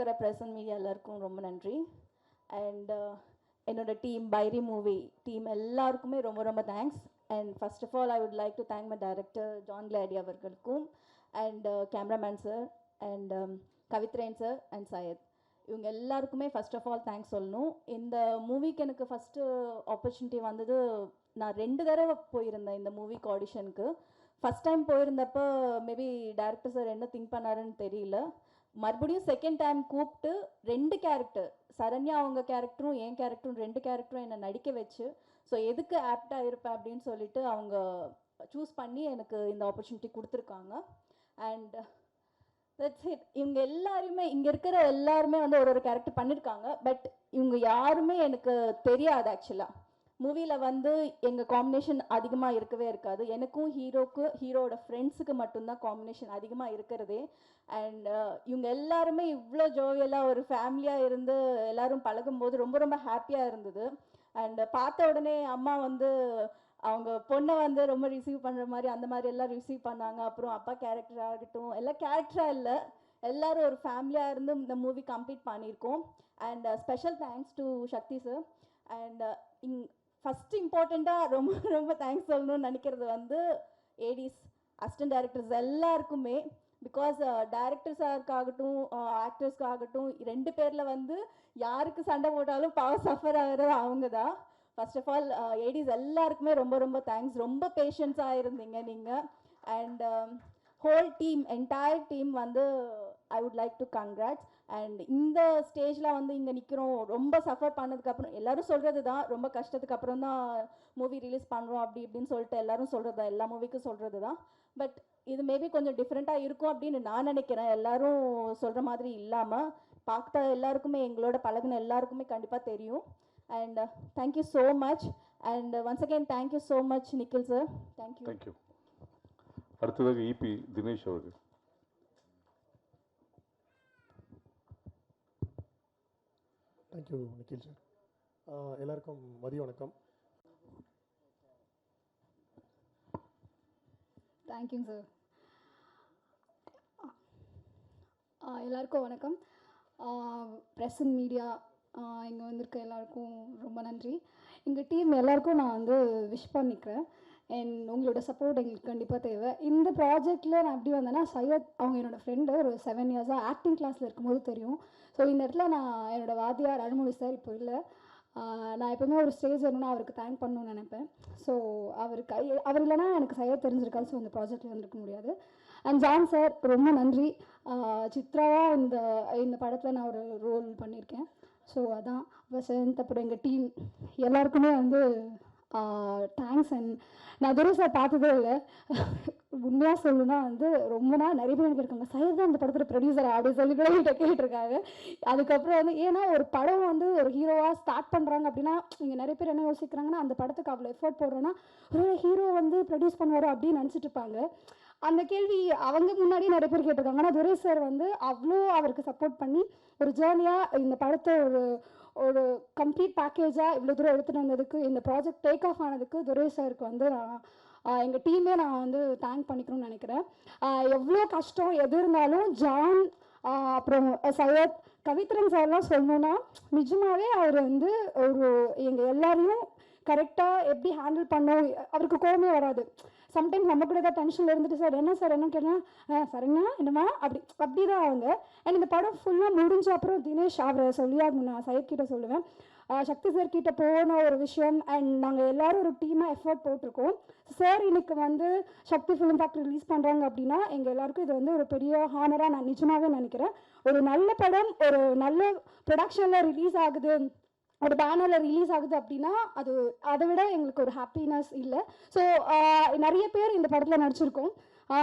பார்க்குற present media எல்லாருக்கும் ரொம்ப நன்றி. அண்ட் என்னோட டீம் பைரி மூவி டீம் எல்லாருக்குமே ரொம்ப ரொம்ப thanks. And first of all I would like to thank my director John Glady அவர்களுக்கும் அண்ட் cameraman sir and Kavithren sir and Syed, இவங்க எல்லாருக்குமே ஃபர்ஸ்ட் ஆஃப் ஆல் தேங்க்ஸ் சொல்லணும். இந்த மூவிக்கு எனக்கு ஃபஸ்ட்டு ஆப்பர்ச்சுனிட்டி வந்தது, நான் 2 தடவை போயிருந்தேன் இந்த மூவிக்கு ஆடிஷனுக்கு. ஃபஸ்ட் டைம் போயிருந்தப்போ மேபி டேரக்டர் சார் என்ன திங்க் பண்ணாருன்னு தெரியல. மறுபடியும் செகண்ட் டைம் கூப்பிட்டு 2 கேரக்டர், சரண்யா அவங்க கேரக்டரும் என் கேரக்டரும் 2 கேரக்டரும் என்னை நடிக்க வச்சு, ஸோ எதுக்கு ஆப்டாக இருப்பேன் அப்படின்னு சொல்லிட்டு அவங்க சூஸ் பண்ணி எனக்கு இந்த ஆப்பர்ச்சுனிட்டி கொடுத்துருக்காங்க. And that's it. இவங்க எல்லாருமே இங்கே இருக்கிற எல்லாருமே வந்து ஒரு கேரக்டர் பண்ணியிருக்காங்க. பட் இவங்க யாருமே எனக்கு தெரியாது. ஆக்சுவலாக மூவியில் வந்து எங்கள் காம்பினேஷன் அதிகமாக இருக்கவே இருக்காது. எனக்கும் ஹீரோவோட ஃப்ரெண்ட்ஸுக்கு மட்டும்தான் காம்பினேஷன் அதிகமாக இருக்கிறதே. அண்ட் இவங்க எல்லாருமே இவ்வளோ ஜோவியலாக ஒரு ஃபேமிலியாக இருந்து எல்லோரும் பழகும்போது ரொம்ப ரொம்ப ஹாப்பியாக இருந்தது. அண்ட் பார்த்த உடனே அம்மா வந்து அவங்க பொண்ணை வந்து ரொம்ப ரிசீவ் பண்ணுற மாதிரி அந்த மாதிரி எல்லாம் ரிசீவ் பண்ணாங்க. அப்புறம் அப்பா கேரக்டராக இருக்கட்டும், எல்லாம் கேரக்டராக இல்லை, எல்லோரும் ஒரு ஃபேமிலியாக இருந்து இந்த மூவி கம்ப்ளீட் பண்ணியிருக்கோம். And special thanks to Sakthi sir. And first இம்பார்ட்டண்ட்டாக ரொம்ப ரொம்ப தேங்க்ஸ் சொல்லணும்னு நினைக்கிறது வந்து ஏடிஸ், அசிஸ்டன்ட் டைரக்டர்ஸ் எல்லாருக்குமே. பிகாஸ் டைரக்டர்ஸாகட்டும் ஆக்டர்ஸ்க்காகட்டும் 2 பேரில் வந்து யாருக்கு சண்டை போட்டாலும் பவர் சஃபர் ஆகிறது அவங்க தான். ஃபர்ஸ்ட் ஆஃப் ஆல் ஏடிஸ் எல்லாருக்குமே ரொம்ப ரொம்ப தேங்க்ஸ். ரொம்ப பேஷன்ஸாக இருந்தீங்க நீங்கள். And whole team, entire team வந்து I would like to congrats. And இந்த ஸ்டேஜில் வந்து இங்கே நிற்கிறோம், ரொம்ப சஃபர் பண்ணதுக்கப்புறம் எல்லோரும் சொல்கிறது தான், ரொம்ப கஷ்டத்துக்கு அப்புறம் தான் மூவி ரிலீஸ் பண்ணுறோம் அப்படி இப்படின்னு சொல்லிட்டு எல்லோரும் சொல்கிறது தான், எல்லா மூவிக்கும் சொல்கிறது தான். பட் இது மேபி கொஞ்சம் டிஃப்ரெண்ட்டாக இருக்கும் அப்படின்னு நான் நினைக்கிறேன். எல்லோரும் சொல்கிற மாதிரி இல்லாமல் பார்த்த எல்லாருக்குமே, எங்களோட பழகின எல்லாருக்குமே கண்டிப்பாக தெரியும். And thank you so much. And once again thank you so much Nikhil sir. Thank you. Thank you. அடுத்ததாக இபி தினேஷ் அவர்கள். Thank you Nikhil sir. எல்லாருக்கும் மதிய வணக்கம். தேங்க்யூங்க சார். எல்லாருக்கும் வணக்கம். ப்ரெஸ் அண்ட் மீடியா இங்கே வந்திருக்க எல்லாருக்கும் ரொம்ப நன்றி. எங்கள் டீம் எல்லாருக்கும் நான் வந்து விஷ் பண்ணிக்கிறேன். அண்ட் உங்களோட சப்போர்ட் எங்களுக்கு கண்டிப்பாக தேவை. இந்த ப்ராஜெக்டில் நான் எப்படி வந்தேன்னா, சையத் அவங்க என்னோடய ஃப்ரெண்டு, ஒரு 7 இயர்ஸாக ஆக்டிங் கிளாஸில் இருக்கும்போது தெரியும். ஸோ இந்த இடத்துல நான் என்னோடய வாத்தியார் அருள்மொழி சார் இப்போ இல்லை, நான் எப்போவுமே ஒரு ஸ்டேஜ் வரணும்னா அவருக்கு தேங்க் பண்ணணும்னு நினைப்பேன். ஸோ அவர் இல்லைனா எனக்கு சையத் தெரிஞ்சிருக்காது. ஸோ இந்த ப்ராஜெக்டில் வந்துருக்க முடியாது. அண்ட் ஜான் சார் ரொம்ப நன்றி. சித்ராவாக இந்த படத்தில் நான் ஒரு ரோல் பண்ணியிருக்கேன். ஸோ அதான் வசந்த், அப்புறம் எங்கள் டீம் எல்லாருக்குமே வந்து தேங்க்ஸ். அண்ட் நான் துரை சார் பார்த்ததே இல்லை. உண்மையாக சொல்லணும்னா வந்து ரொம்ப நாள் நிறைய பேர் இருக்காங்க, சையத் தான் அந்த படத்தில் ப்ரொடியூசர் அப்படி சொல்லி கூட கிட்ட கேட்டிருக்காங்க. அதுக்கப்புறம் வந்து ஏன்னா ஒரு படம் வந்து ஒரு ஹீரோவாக ஸ்டார்ட் பண்ணுறாங்க அப்படின்னா இங்கே நிறைய பேர் என்ன யோசிக்கிறாங்கன்னா, அந்த படத்துக்கு அவ்வளோ எஃபோர்ட் போடுறோன்னா ஒரு ஹீரோ வந்து ப்ரொடியூஸ் பண்ணுவார் அப்படின்னு நினச்சிட்டு இருப்பாங்க. அந்த கேள்வி அவங்க முன்னாடியே நிறைய பேர் கேட்டிருக்காங்க. ஆனால் துரை சார் வந்து அவ்வளோ அவருக்கு சப்போர்ட் பண்ணி ஒரு ஜேர்னியாக இந்த படத்தை ஒரு கம்ப்ளீட் பேக்கேஜாக இவ்வளோ தூரம் எடுத்துகிட்டு வந்ததுக்கு, இந்த ப்ராஜெக்ட் டேக் ஆஃப் ஆனதுக்கு துரை சாருக்கு வந்து நான் எங்கள் டீமே நான் வந்து தேங்க் பண்ணிக்கணும்னு நினைக்கிறேன். எவ்வளோ கஷ்டம் எது இருந்தாலும் ஜான், அப்புறம் சையத், கவித்ரன் சார்லாம் சொல்லணுன்னா நிஜமாகவே அவர் வந்து எங்கள் எல்லாரையும் கரெக்டாக எப்படி ஹேண்டில் பண்ணோம். அவருக்கு கோவமே வராது. சம்டைம்ஸ் நம்ம கூட ஏதாவது டென்ஷனில் இருந்துட்டு சார் என்ன கேட்டால் சரிங்க என்னம்மா அப்படி தான் அவங்க. அண்ட் இந்த படம் ஃபுல்லாக முடிஞ்ச அப்புறம் தினேஷ் அவரை சொல்லியாகணும், நான் சையத் கிட்ட சொல்லுவேன், சக்தி சார் கிட்ட போன ஒரு விஷயம். அண்ட் நாங்கள் எல்லோரும் ஒரு டீமாக எஃபர்ட் போட்டிருக்கோம். சார் இன்னைக்கு வந்து சக்தி ஃபிலிம் ஃபேக்ட்ரி ரிலீஸ் பண்ணுறாங்க அப்படின்னா எங்கள் எல்லாருக்கும் இது வந்து ஒரு பெரிய ஹானராக நான் நிஜமாகவே நினைக்கிறேன். ஒரு நல்ல படம் ஒரு நல்ல ப்ரொடக்ஷனில் ரிலீஸ் ஆகுது, ஒரு பேனரில் ரிலீஸ் ஆகுது அப்படின்னா அதை விட எங்களுக்கு ஒரு ஹாப்பினஸ் இல்லை. ஸோ நிறைய பேர் இந்த படத்தில் நடிச்சிருக்கோம்.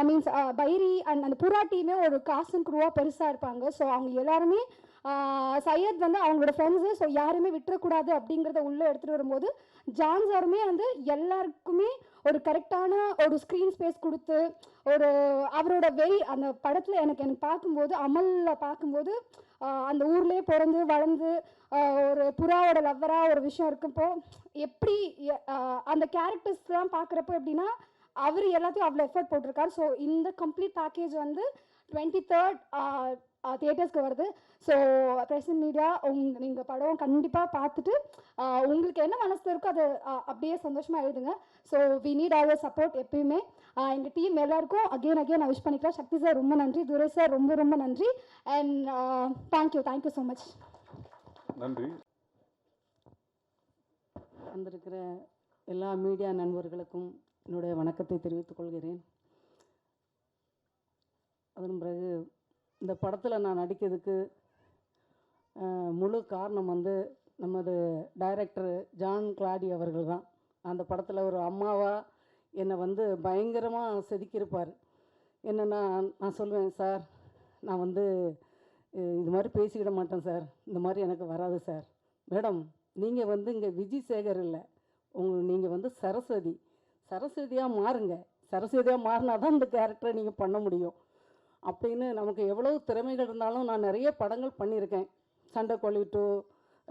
மீன்ஸ் பைரி அண்ட் அந்த புறா டீமே ஒரு காஸ்ட் அண்ட் க்ரூவாக பெருசாக இருப்பாங்க. ஸோ அவங்க எல்லாருமே சையத் வந்து அவங்களோட ஃப்ரெண்ட்ஸு, ஸோ யாருமே விட்டுறக்கூடாது அப்படிங்கிறத உள்ளே எடுத்துகிட்டு வரும்போது ஜான் சாருமே வந்து எல்லாருக்குமே ஒரு கரெக்டான ஒரு ஸ்க்ரீன் ஸ்பேஸ் கொடுத்து அவரோட அந்த படத்தில் எனக்கு பார்க்கும்போது அமலில் பார்க்கும்போது அந்த ஊர்லேயே பிறந்து வளர்ந்து ஒரு புறாவோட லவ்வராக ஒரு விஷயம் இருக்கப்போ எப்படி அந்த கேரக்டர்ஸ்லாம் பார்க்குறப்போ எப்படின்னா அவர் எல்லாத்தையும் அவ்வளோ எஃபர்ட் போட்டிருக்காரு. ஸோ இந்த கம்ப்ளீட் பேக்கேஜ் வந்து 23rd தியேட்டர்ஸ்க்கு வருது. ஸோ பிரசன்ட் மீடியா நீங்கள் படம் கண்டிப்பாக பார்த்துட்டு உங்களுக்கு என்ன மனசு இருக்கோ அதை அப்படியே சந்தோஷமாக எழுதுங்க. So we need all support எப்பயுமே. எங்கள் டீம் எல்லாருக்கும் அகெயின் நான் விஷ் பண்ணிக்கிறேன். சக்தி சார் ரொம்ப நன்றி, துரை சார் ரொம்ப ரொம்ப நன்றி, அண்ட் தேங்க்யூ ஸோ மச். நன்றி. வந்திருக்கிற எல்லா மீடியா நண்பர்களுக்கும் என்னுடைய வணக்கத்தை தெரிவித்துக் கொள்கிறேன். அதன் பிறகு இந்த படத்தில் நான் நடிக்கிறதுக்கு முழு காரணம் வந்து நமது டைரக்டர் ஜான் கிளாடி அவர்கள் தான். அந்த படத்தில் ஒரு அம்மாவாக என்னை வந்து பயங்கரமாக செதுக்கியிருப்பார். என்னென்னா நான் சொல்லுவேன், சார் நான் வந்து இது மாதிரி பேசிக்கிட மாட்டேன் சார், இந்த மாதிரி எனக்கு வராது சார். மேடம் நீங்கள் வந்து இங்கே விஜய் சேகர் இல்லை, நீங்கள் வந்து சரஸ்வதியாக மாறுங்க, சரஸ்வதியாக மாறினா தான் இந்த கேரக்டரை நீங்கள் பண்ண முடியும் அப்படின்னு. நமக்கு எவ்வளோ திறமைகள் இருந்தாலும் நான் நிறைய படங்கள் பண்ணியிருக்கேன். சண்டைக்கோழி 2,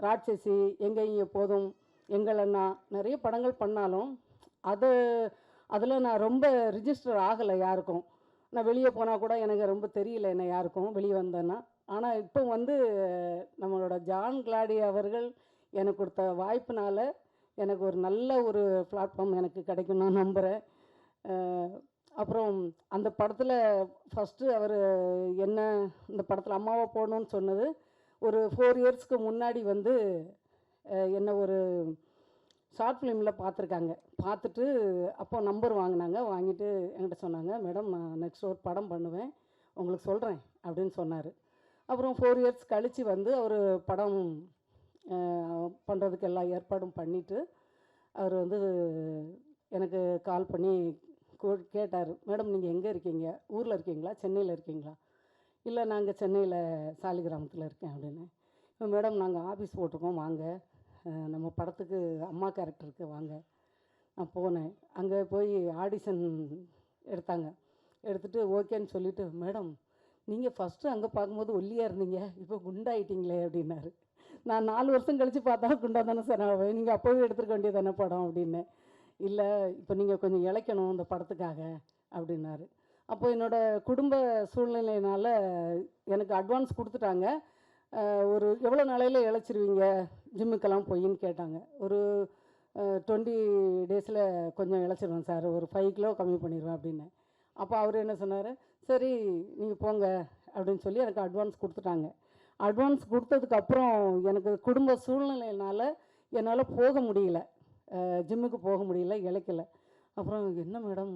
ராட்சசி, எங்கேயும் எப்போதும், எங்கள் அண்ணா, நிறைய படங்கள் பண்ணாலும் அதில் நான் ரொம்ப ரிஜிஸ்டர் ஆகலை யாருக்கும். நான் வெளியே போனால் கூட எனக்கு ரொம்ப தெரியல என்ன யாருக்கும் வெளியே வந்தேன்னா. ஆனால் இப்போ வந்து நம்மளோட ஜான் கிளாடி அவர்கள் எனக்கு கொடுத்த வாய்ப்பினால எனக்கு ஒரு நல்ல ஒரு பிளாட்ஃபார்ம் எனக்கு கிடைக்கும் நான் நம்புகிறேன். அப்புறம் அந்த படத்தில் ஃபஸ்ட்டு அவர் என்ன இந்த படத்தில் அம்மாவை போடணும்னு சொன்னது ஒரு 4 இயர்ஸ்க்கு முன்னாடி வந்து என்ன ஒரு ஷார்ட் ஃபிலிமில் பார்த்துருக்காங்க. பார்த்துட்டு அப்போ நம்பர் வாங்கினாங்க. வாங்கிட்டு என்கிட்ட சொன்னாங்க, மேடம் நான் நெக்ஸ்ட் ஒரு படம் பண்ணுவேன் உங்களுக்கு சொல்கிறேன் அப்படின்னு சொன்னார். அப்புறம் 4 இயர்ஸ் கழித்து வந்து அவர் படம் பண்ணுறதுக்கு எல்லா ஏற்பாடும் பண்ணிவிட்டு அவர் வந்து எனக்கு கால் பண்ணி கேட்டார், மேடம் நீங்கள் எங்கே இருக்கீங்க, ஊரில் இருக்கீங்களா சென்னையில் இருக்கீங்களா? இல்லை நாங்கள் சென்னையில் சாலிகிராமத்தில் இருக்கேன் அப்படின்னு. மேடம் நாங்கள் ஆஃபீஸ் போட்டிருக்கோம் வாங்க, நம்ம படத்துக்கு அம்மா கேரக்டருக்கு வாங்க. நான் போனேன். அங்கே போய் ஆடிஷன் எடுத்தாங்க. எடுத்துகிட்டு ஓகேன்னு சொல்லிவிட்டு, மேடம் நீங்கள் ஃபஸ்ட்டு அங்கே பார்க்கும்போது ஒல்லியாக இருந்தீங்க, இப்போ குண்டாயிட்டீங்களே அப்படின்னாரு. நான் 4 வருஷம் கழித்து பார்த்தா குண்டா தானே சார் ஆவேன், நீங்கள் அப்போவே எடுத்துருக்க வேண்டியது தானே படம் அப்படின்னு. இல்லை இப்போ நீங்கள் கொஞ்சம் இளைக்கணும் இந்த படத்துக்காக அப்படின்னாரு. அப்போ என்னோடய குடும்ப சூழ்நிலையினால் எனக்கு அட்வான்ஸ் கொடுத்துட்டாங்க. ஒரு எவ்வளோ நாளையில் இழைச்சிருவீங்க ஜிம்முக்கெல்லாம் போயின்னு கேட்டாங்க. ஒரு 20 டேஸில் கொஞ்சம் இழைச்சிருவேன் சார், ஒரு 5 கிலோ கம்மி பண்ணிடுவேன் அப்படின்னு. அப்போ அவர் என்ன சொன்னார், சரி நீங்கள் போங்க அப்படின்னு சொல்லி எனக்கு அட்வான்ஸ் கொடுத்துட்டாங்க. அட்வான்ஸ் கொடுத்ததுக்கப்புறம் எனக்கு குடும்ப சூழ்நிலையினால் என்னால் போக முடியல, ஜிம்முக்கு போக முடியல, இழைக்கலை. அப்புறம் என்ன மேடம்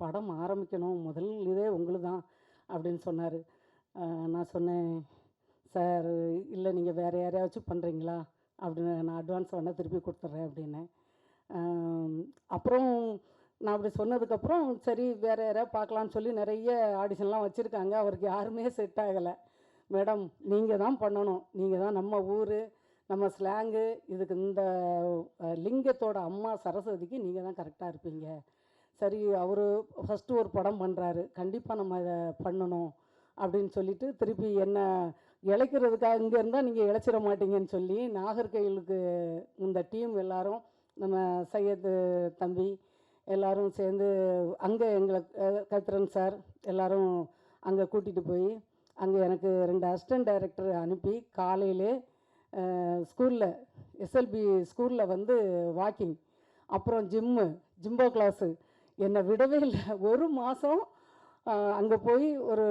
படம் ஆரம்பிக்கணும், முதல் இதே உங்களுக்கு தான் அப்படின்னு சொன்னார். நான் சொன்னேன், சார் இல்லை நீங்கள் வேறு யாரையாச்சும் பண்ணுறீங்களா அப்படின்னு, நான் அட்வான்ஸ் வேணால் திருப்பி கொடுத்துட்றேன் அப்படின்னேன். அப்புறம் நான் அப்படி சொன்னதுக்கப்புறம் சரி வேறு யாராவது பார்க்கலான்னு சொல்லி நிறைய ஆடிஷன்லாம் வச்சுருக்காங்க. அவருக்கு யாருமே செட் ஆகலை. மேடம் நீங்கள் தான் பண்ணணும், நீங்கள் தான் நம்ம ஊர் நம்ம ஸ்லாங்கு இதுக்கு இந்த லிங்கத்தோட அம்மா சரஸ்வதிக்கு நீங்கள் தான் கரெக்டாக இருப்பீங்க. சரி அவர் ஃபஸ்ட்டு ஒரு படம் பண்ணுறாரு, கண்டிப்பாக நம்ம இதை பண்ணணும் அப்படின்னு சொல்லிட்டு திருப்பி என்ன இழைக்கிறதுக்காக இங்கே இருந்தால் நீங்கள் இழைச்சிட மாட்டீங்கன்னு சொல்லி நாகர்கோயிலுக்கு இந்த டீம் எல்லாரும் நம்ம சையது தம்பி எல்லோரும் சேர்ந்து அங்கே எங்களை கத்திரன் சார் எல்லோரும் அங்கே கூட்டிகிட்டு போய் அங்கே எனக்கு 2 அசிஸ்டன்ட் டைரக்டர் அனுப்பி காலையிலே ஸ்கூலில் எஸ்எல்பி ஸ்கூலில் வந்து வாக்கிங், அப்புறம் ஜிம்போ கிளாஸு என்னை விடவே இல்லை. ஒரு மாதம் அங்கே போய் ஒரு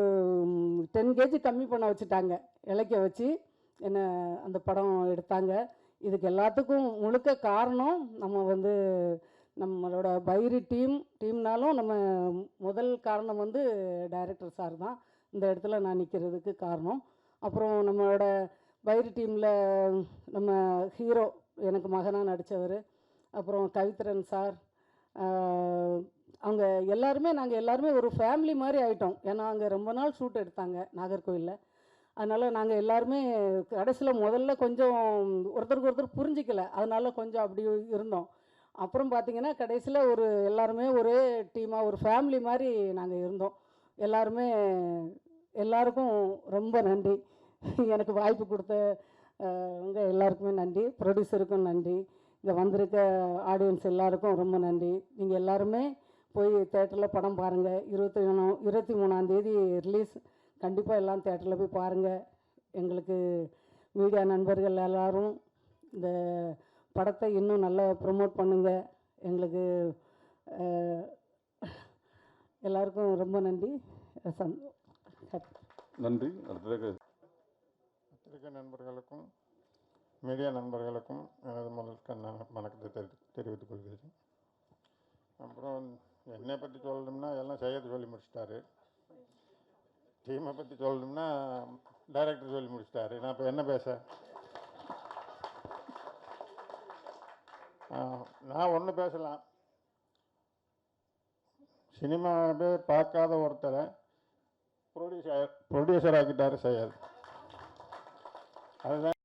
10 kg கம்மி பண்ண வச்சுட்டாங்க, இலைக்க வச்சு என்னை அந்த படம் எடுத்தாங்க. இதுக்கு எல்லாத்துக்கும் முழுக்க காரணம் நம்ம வந்து நம்மளோட பைரி டீம்னாலும் நம்ம முதல் காரணம் வந்து டைரக்டர் சார் தான் இந்த இடத்துல நான் நிற்கிறதுக்கு காரணம். அப்புறம் நம்மளோட பைரி டீமில் நம்ம ஹீரோ எனக்கு மகனாக நடித்தவர், அப்புறம் கவித்திரன் சார், அவங்க எல்லாருமே நாங்கள் எல்லாருமே ஒரு ஃபேமிலி மாதிரி ஆகிட்டோம். ஏன்னா அங்கே ரொம்ப நாள் ஷூட் எடுத்தாங்க நாகர்கோவிலில். அதனால் நாங்கள் எல்லாருமே கடைசியில் முதல்ல கொஞ்சம் ஒருத்தருக்கு ஒருத்தர் புரிஞ்சிக்கல, அதனால் கொஞ்சம் அப்படி இருந்தோம். அப்புறம் பார்த்திங்கன்னா கடைசியில் ஒரு எல்லாருமே ஒரே டீமாக ஒரு ஃபேமிலி மாதிரி நாங்கள் இருந்தோம். எல்லாருக்கும் ரொம்ப நன்றி. எனக்கு வாய்ப்பு கொடுத்த உங்கள் எல்லாருக்குமே நன்றி, ப்ரொடியூசருக்கும் நன்றி, இங்கே வந்திருக்க ஆடியன்ஸ் எல்லாருக்கும் ரொம்ப நன்றி. நீங்கள் எல்லாருமே போய் தேட்டரில் படம் பாருங்கள். 23ஆந்தேதி ரிலீஸ். கண்டிப்பாக எல்லாம் தேட்டரில் போய் பாருங்கள். எங்களுக்கு மீடியா நண்பர்கள் எல்லாரும் இந்த படத்தை இன்னும் நல்லா ப்ரொமோட் பண்ணுங்கள். எங்களுக்கு எல்லாருக்கும் ரொம்ப நன்றி. நன்றி. அடுத்ததாக பத்திரிகை நண்பர்களுக்கும் மீடியா நண்பர்களுக்கும் எனது வணக்கத்தை தெரிவித்துக் கொள்கிறேன். அப்புறம் என்னை பற்றி சொல்லணும்னா எல்லாம் செய்யறது சொல்லி முடிச்சிட்டாரு. டீமை பற்றி சொல்லணும்னா டைரக்டர் சொல்லி முடிச்சிட்டாரு. நான் இப்போ என்ன பேச? நான் ஒன்று பேசலாம். சினிமாவே பார்க்காத ஒருத்தரை ப்ரொடியூசர் ஆக்கிட்டாரு செய்யாது. அதுதான்